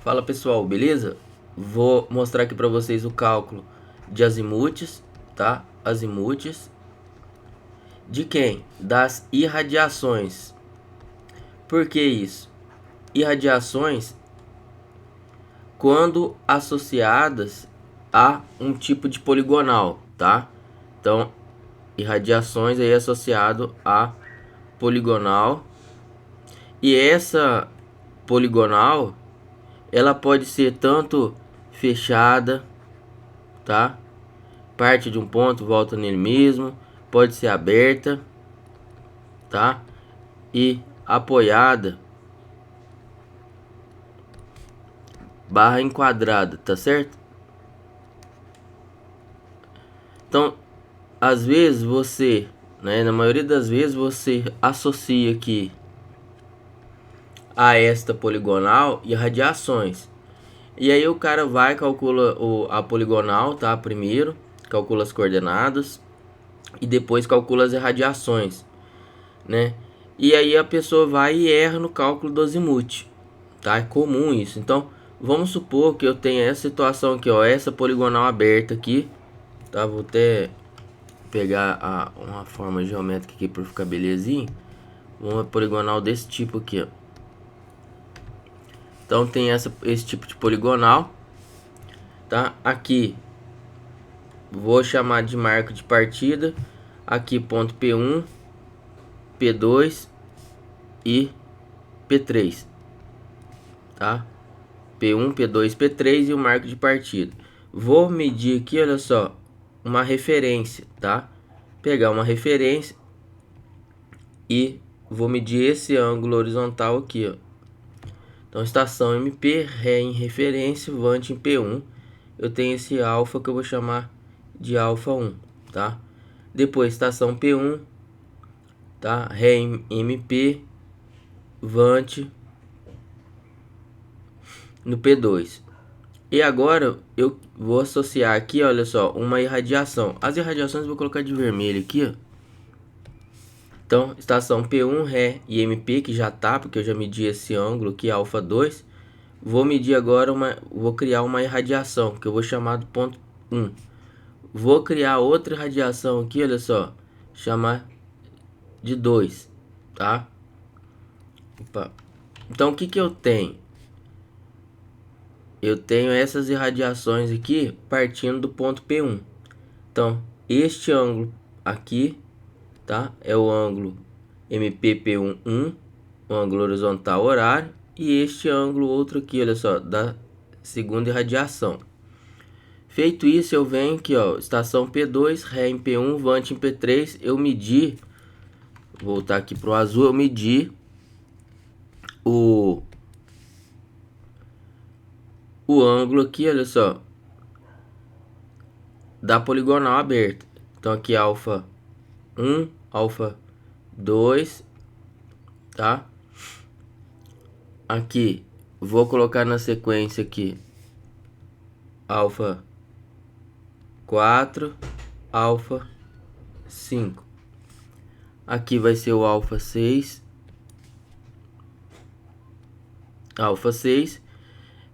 Fala pessoal, beleza? Vou mostrar aqui para vocês o cálculo de azimutes, tá? Azimutes de quem? Das irradiações. Por que isso? Irradiações quando associadas a um tipo de poligonal, tá? Então, irradiações aí associado a poligonal. E essa poligonal, ela pode ser tanto fechada, tá? Parte de um ponto, volta nele mesmo, pode ser aberta, tá? E apoiada, barra enquadrada, tá certo? Então, às vezes você, né, na maioria das vezes você associa aqui a esta poligonal e radiações. E aí o cara vai, calcula a poligonal, tá? Primeiro, calcula as coordenadas e depois calcula as irradiações, né? E aí a pessoa vai e erra no cálculo do azimute, tá? É comum isso. Então, vamos supor que eu tenha essa situação aqui, ó, essa poligonal aberta aqui, tá? Vou até pegar uma forma geométrica aqui para ficar belezinho. Uma poligonal desse tipo aqui, ó. Então tem esse tipo de poligonal, tá? Aqui vou chamar de marco de partida. Aqui ponto P1, P2 e P3, tá? P1, P2, P3 e o marco de partida. Vou medir aqui, olha só, uma referência, tá? Pegar uma referência e vou medir esse ângulo horizontal aqui, ó. Então, estação MP, Ré em referência, Vant em P1. Eu tenho esse alfa que eu vou chamar de alfa 1, tá? Depois, estação P1, tá? Ré em MP, Vant no P2. E agora eu vou associar aqui, olha só, uma irradiação. As irradiações eu vou colocar de vermelho aqui, ó. Então, estação P1, Ré e MP, que já tá, porque eu já medi esse ângulo aqui, alfa 2. Vou medir agora vou criar uma irradiação, que eu vou chamar do ponto 1. Vou criar outra irradiação aqui, olha só, chamar de 2, tá? Opa. Então, o que que eu tenho? Eu tenho essas irradiações aqui partindo do ponto P1. Então, este ângulo aqui, tá? É o ângulo MPP1, o ângulo horizontal horário, e este ângulo outro aqui, olha só, da segunda irradiação. Feito isso, eu venho aqui, ó, estação P2, Ré em P1, Vant em P3, eu medi, vou voltar aqui pro azul, eu medi o ângulo aqui, olha só, da poligonal aberta. Então aqui alfa 1, alfa 2, tá? Aqui vou colocar na sequência aqui alfa 4, alfa 5. Aqui vai ser o alfa 6, alfa 6.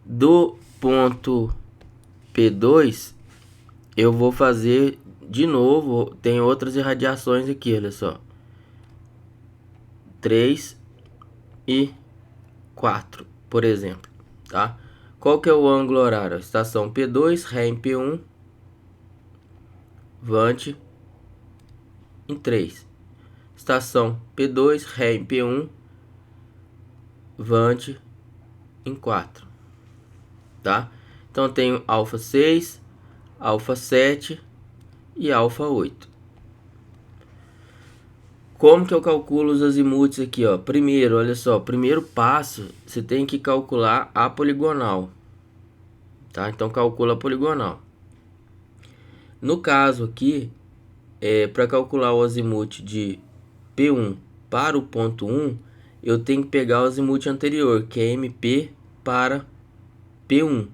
Do ponto P2 eu vou fazer de novo, tem outras irradiações aqui, olha só, 3 e 4, por exemplo, tá? Qual que é o ângulo horário? Estação P2, Ré em P1, Vant em 3. Estação P2, Ré em P1, Vant em 4, tá? Então eu tenho alfa 6, alfa 7 e alfa 8. Como que eu calculo os azimutes aqui, ó? Primeiro, olha só, primeiro passo, você tem que calcular a poligonal, tá? Então calcula a poligonal. No caso aqui, para calcular o azimute de P1 para o ponto 1, eu tenho que pegar o azimute anterior, que é MP para P1.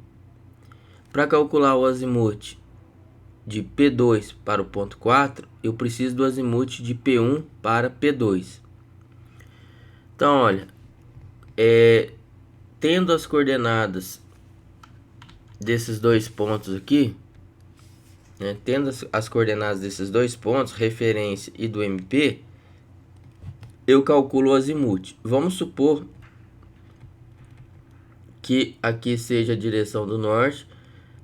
Para calcular o azimute de P2 para o ponto 4, eu preciso do azimute de P1 para P2. Então, olha, tendo as coordenadas desses dois pontos aqui, né, tendo as coordenadas desses dois pontos, referência e do MP, eu calculo o azimuth. Vamos supor que aqui seja a direção do norte,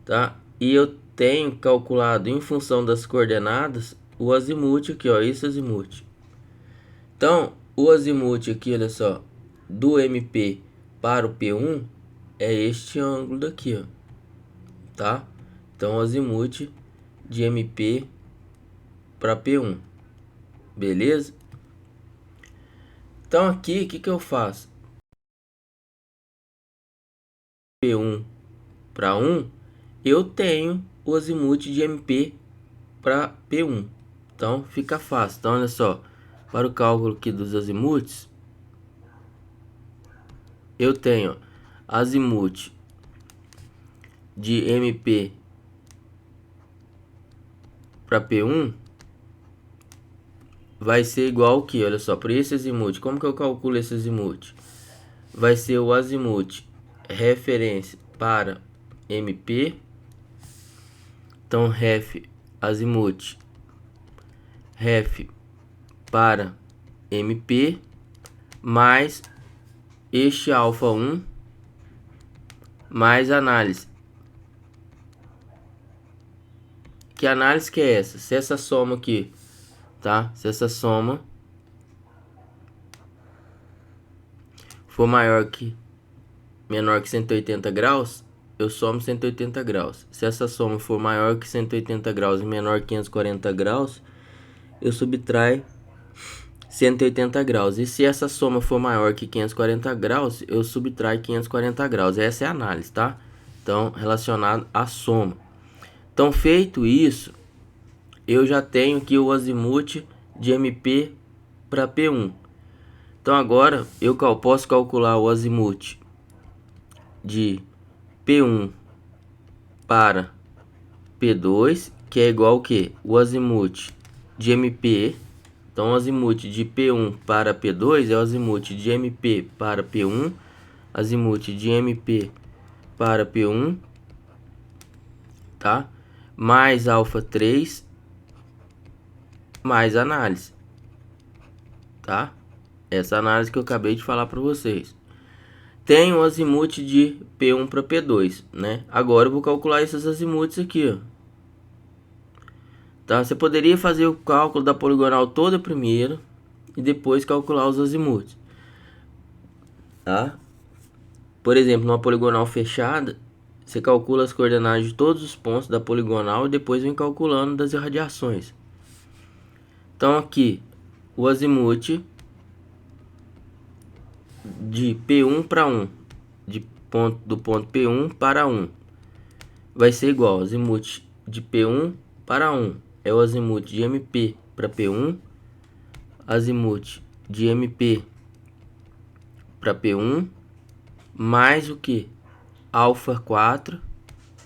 tá? E eu tenho calculado em função das coordenadas o azimuth aqui, ó, esse azimuth. Então, o azimuth aqui, olha só, do MP para o P1 é este ângulo daqui, ó, tá? Então, o azimuth de MP para P1, beleza? Então, aqui, o que eu faço? P1 para 1, eu tenho o azimuth de MP para P1. Então, fica fácil. Então, olha só, para o cálculo aqui dos azimuths, eu tenho azimuth de MP para P1 vai ser igual ao que? Olha só, para esse azimuth, como que eu calculo esse azimuth? Vai ser o azimuth referência para MP. Então, azimuth ref para MP mais este alfa 1 mais análise. Que análise que é essa? Se essa soma aqui, tá? Se essa soma for menor que 180 graus, eu somo 180 graus. Se essa soma for maior que 180 graus e menor que 540 graus, eu subtraio 180 graus. E se essa soma for maior que 540 graus, eu subtraio 540 graus. Essa é a análise, tá? Então, relacionado à soma. Então, feito isso, eu já tenho aqui o azimuth de MP para P1. Então, agora eu posso calcular o azimuth de P1 para P2, que é igual ao que? O azimuth de MP. Então, o azimuth de P1 para P2 é o azimuth de MP para P1, azimuth de MP para P1, tá? Mais alfa 3, mais análise, tá? Essa análise que eu acabei de falar para vocês. Tem o azimuth de P1 para P2, né? Agora eu vou calcular esses azimuths aqui, ó. Tá? Você poderia fazer o cálculo da poligonal toda primeiro e depois calcular os azimuths, tá? Por exemplo, numa poligonal fechada, você calcula as coordenadas de todos os pontos da poligonal e depois vem calculando das irradiações. Então aqui, o azimuth de P1 para 1, do ponto P1 para 1, vai ser igual ao azimuth de P1 para 1, é o azimuth de MP para P1, azimuth de MP para P1, mais o que? Alfa 4,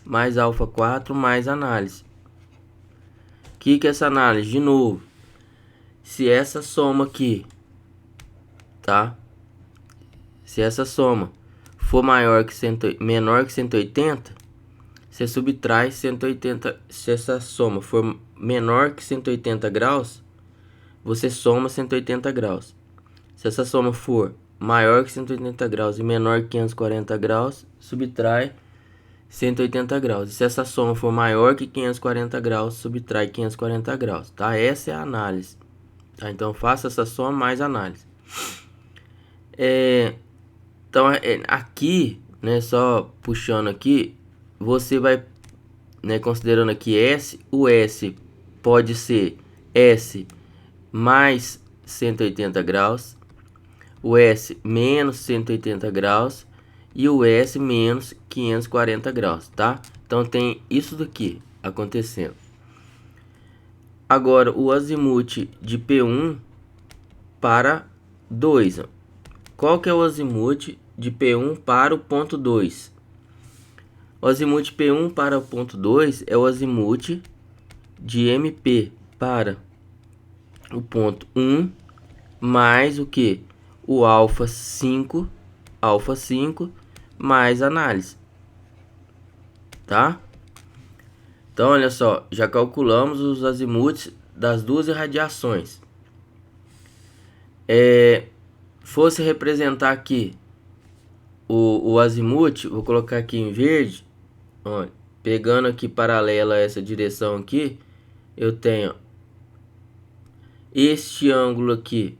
mais alfa 4, mais análise. O que é essa análise? De novo, se essa soma aqui, tá? Se essa soma for menor que 180, você subtrai 180. Se essa soma for menor que 180 graus, você soma 180 graus. Se essa soma for maior que 180 graus e menor que 540 graus, subtrai 180 graus. E se essa soma for maior que 540 graus, subtrai 540 graus, tá? Essa é a análise, tá? Então, faça essa soma mais análise. Então, aqui, né, só puxando aqui, você vai, né, considerando aqui S, o S pode ser S mais 180 graus, o S menos 180 graus e o S menos 540 graus, tá? Então tem isso daqui acontecendo. Agora o azimuth de P1 para 2. Qual que é o azimuth de P1 para o ponto 2? O azimuth P1 para o ponto 2 é o azimuth de MP para o ponto 1 mais o que? O alfa 5 mais análise. tá? Então, olha só, já calculamos os azimuths das duas irradiações. Fosse representar aqui o azimuth, vou colocar aqui em verde, olha, pegando aqui paralela a essa direção aqui, eu tenho este ângulo aqui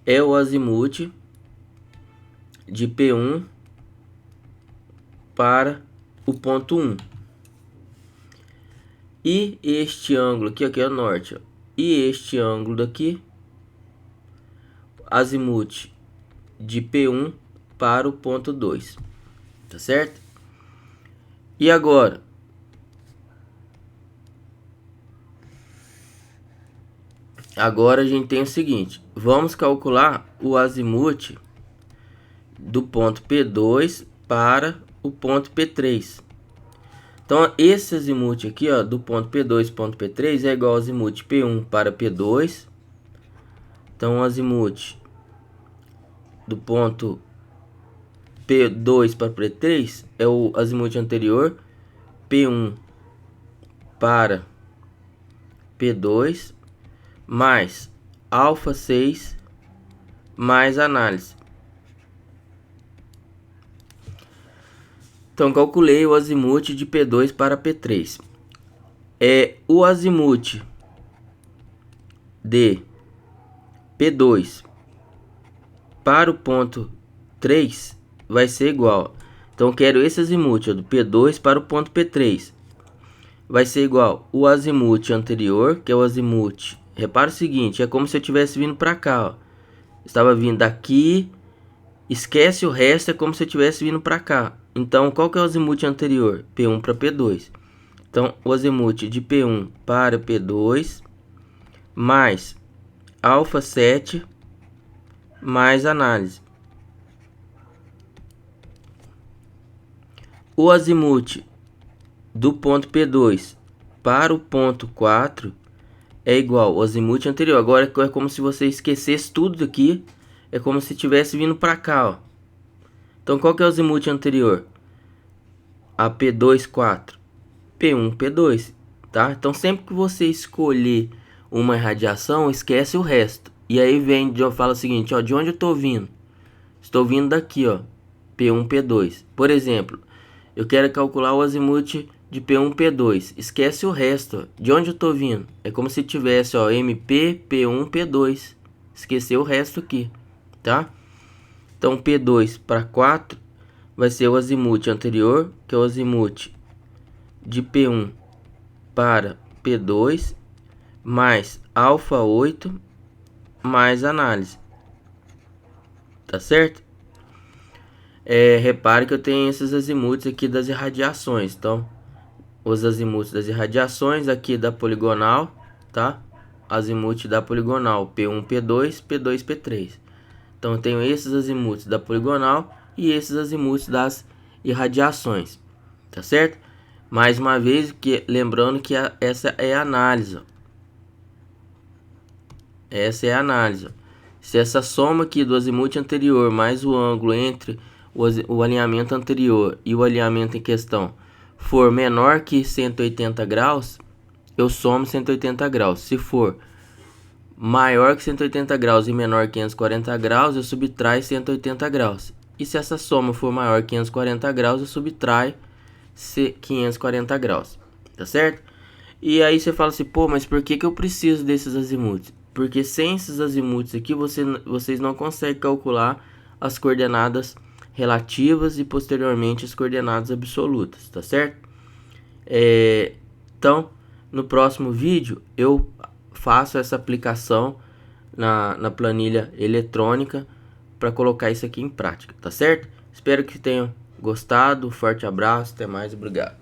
é o azimuth de P1 para o ponto 1. E este ângulo aqui, é o norte, ó, e este ângulo daqui, azimuth de P1 para o ponto 2, tá certo? E agora, a gente tem o seguinte, vamos calcular o azimuth do ponto P2 para o ponto P3. Então, esse azimuth aqui, ó, do ponto P2 ponto P3 é igual ao azimuth P1 para P2. Então, o azimuth do ponto P2 para P3 é o azimuth anterior, P1 para P2, mais alfa 6, mais análise. Então, calculei o azimuth de P2 para P3. O azimuth de P2 para o ponto 3 vai ser igual. Então, eu quero esse azimuth do P2 para o ponto P3. Vai ser igual o azimuth anterior, que é o azimuth. Repara o seguinte, é como se eu estivesse vindo para cá, ó. Estava vindo daqui, esquece o resto, é como se eu estivesse vindo para cá. Então, qual que é o azimuth anterior? P1 para P2. Então, o azimuth de P1 para P2 mais alfa 7 mais análise. O azimuth do ponto P2 para o ponto 4 é igual ao azimuth anterior. Agora é como se você esquecesse tudo aqui. É como se tivesse vindo para cá, ó. Então, qual que é o azimuth anterior? A P2, 4. P1, P2, tá? Então, sempre que você escolher uma irradiação, esquece o resto. E aí vem, fala o seguinte, ó, de onde eu tô vindo? Estou vindo daqui, ó, P1, P2. Por exemplo, eu quero calcular o azimuth de P1, P2. Esquece o resto, ó. De onde eu tô vindo? É como se tivesse, ó, MP, P1, P2. Esqueceu o resto aqui, tá? Então, P2 para 4 vai ser o azimuth anterior, que é o azimuth de P1 para P2, mais alfa 8, mais análise. Tá certo? Repare que eu tenho esses azimuths aqui das irradiações. Então, os azimuths das irradiações aqui da poligonal, tá? Azimuth da poligonal P1, P2, P2, P3. Então, eu tenho esses azimuths da poligonal e esses azimuths das irradiações, tá certo? Mais uma vez, lembrando que essa é a análise. Ó. Essa é a análise. Ó. Se essa soma aqui do azimuth anterior mais o ângulo entre o alinhamento anterior e o alinhamento em questão for menor que 180 graus, eu somo 180 graus. Se for maior que 180 graus e menor que 540 graus, eu subtraio 180 graus. E se essa soma for maior que 540 graus, eu subtraio 540 graus. Tá certo? E aí você fala assim, pô, mas por que eu preciso desses azimuths? Porque sem esses azimuths aqui, vocês não conseguem calcular as coordenadas relativas e posteriormente as coordenadas absolutas, tá certo? Então, no próximo vídeo, eu faço essa aplicação na planilha eletrônica para colocar isso aqui em prática, tá certo? Espero que tenham gostado, forte abraço, até mais, obrigado.